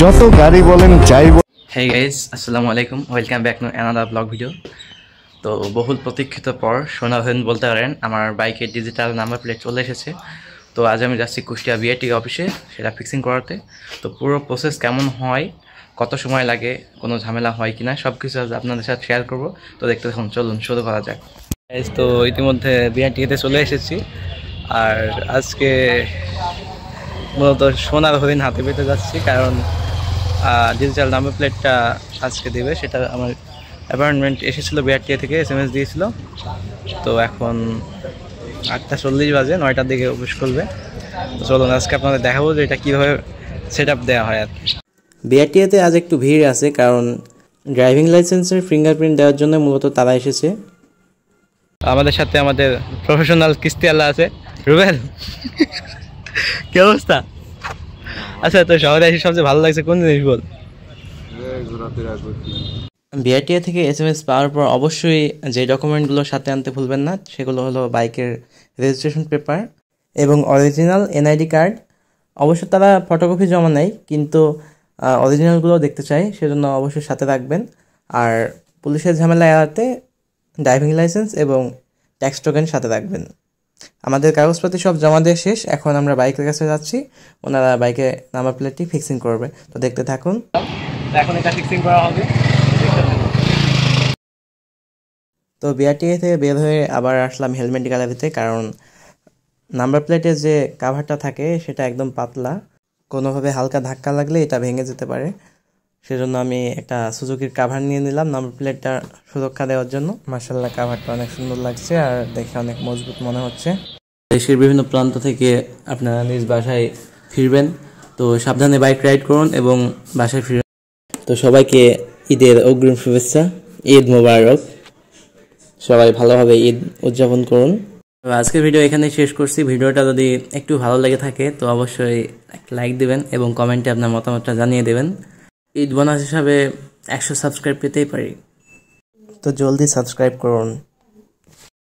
যত গাড়ি বলেন যাই বলেন। Hey guys, আসসালামু আলাইকুম, welcome back to another blog video. তো বহুল প্রতীক্ষিত পর সোনাভেন বলতে পারেন আমার বাইকের ডিজিটাল নাম্বার প্লেট চলে এসেছে। তো আজ আমি যাচ্ছি কুষ্টিয়া বিআরটি অফিসে সেটা ফিক্সিং করাতে। তো পুরো প্রসেস কেমন হয়, কত সময় লাগে, কোনো ঝামেলা হয় কিনা সব কিছু আজ আপনাদের সাথে শেয়ার করব। তো দেখতে দেখুন, চলুন শুরু করা যাক। তো ইতিমধ্যে বিআরটিতে চলে এসেছি, আর আজকে মূলত সোনার হরিণ হাতে পেতে যাচ্ছি, কারণ ডিজিটাল নাম্বার প্লেটটা আজকে দেবে। সেটা আমার অ্যাপয়েন্টমেন্ট এসেছিলো বিআরটিএ থেকে, SMS দিয়েছিল। তো এখন 8:40 বাজে, 9টার দিকে অফিস খুলবে। তো চলুন আজকে আপনাদের দেখাবো যে এটা কীভাবে সেট আপ দেওয়া হয়। আর বিআরটিএতে আজ একটু ভিড় আছে, কারণ ড্রাইভিং লাইসেন্সের ফিঙ্গারপ্রিন্ট দেওয়ার জন্য মূলত তারা এসেছে। আমাদের সাথে আমাদের প্রফেশনাল কিস্তিওয়ালা আছে, রুবেল। কি অবস্থা? আচ্ছা, তো শহরে এসে সবচেয়ে ভালো লাগছে কোন জিনিস বল? বিআরটিএ থেকে SMS পাওয়ার পর অবশ্যই যে ডকুমেন্টগুলো সাথে আনতে ভুলবেন না, সেগুলো হলো বাইকের রেজিস্ট্রেশন পেপার এবং অরিজিনাল NID কার্ড। অবশ্য তারা ফটোকপি জমা নেয়, কিন্তু অরিজিনালগুলো দেখতে চাই, সেজন্য অবশ্যই সাথে রাখবেন। আর পুলিশের ঝামেলা এড়াতে ড্রাইভিং লাইসেন্স এবং ট্যাক্স টোকেন সাথে রাখবেন। আমাদের কাগজপাতি সব জমা দিয়ে শেষ, এখন আমরা বাইকের কাছে যাচ্ছি, ওনারা বাইকে নাম্বার প্লেটটি ফিক্সিং করবে। তো দেখতে থাকুন, এখন এটা ফিক্সিং করা হবে। তো বিআরটিএ থেকে বের হয়ে আবার আসলাম হেলমেট গ্যালারিতে, কারণ নাম্বার প্লেটের যে কাভারটা থাকে সেটা একদম পাতলা, কোনোভাবে হালকা ধাক্কা লাগলে এটা ভেঙে যেতে পারে। সেজন্য আমি একটা সুজুকির কাভার নিয়ে নিলাম নাম্বার প্লেটটা সুরক্ষা দেওয়ার জন্য। মার্শাল্লাহ, কাভারটা অনেক সুন্দর লাগছে আর দেখে অনেক মজবুত মনে হচ্ছে। দেশের বিভিন্ন প্রান্ত থেকে আপনারা নিজ বাসায় ফিরবেন, তো সাবধানে বাইক রাইড করুন এবং বাসায় ফিরবেন। তো সবাইকে ঈদের অগ্রিম শুভেচ্ছা, ঈদ মোবারক। সবাই ভালোভাবে ঈদ উদযাপন করুন। তো আজকের ভিডিও এখানে শেষ করছি। ভিডিওটা যদি একটু ভালো লেগে থাকে তো অবশ্যই লাইক দেবেন এবং কমেন্টে আপনার মতামতটা জানিয়ে দেবেন। ঈদ বোনাস হিসাবে 100 সাবস্ক্রাইব পেতেই পারি, তো জলদি সাবস্ক্রাইব করুন।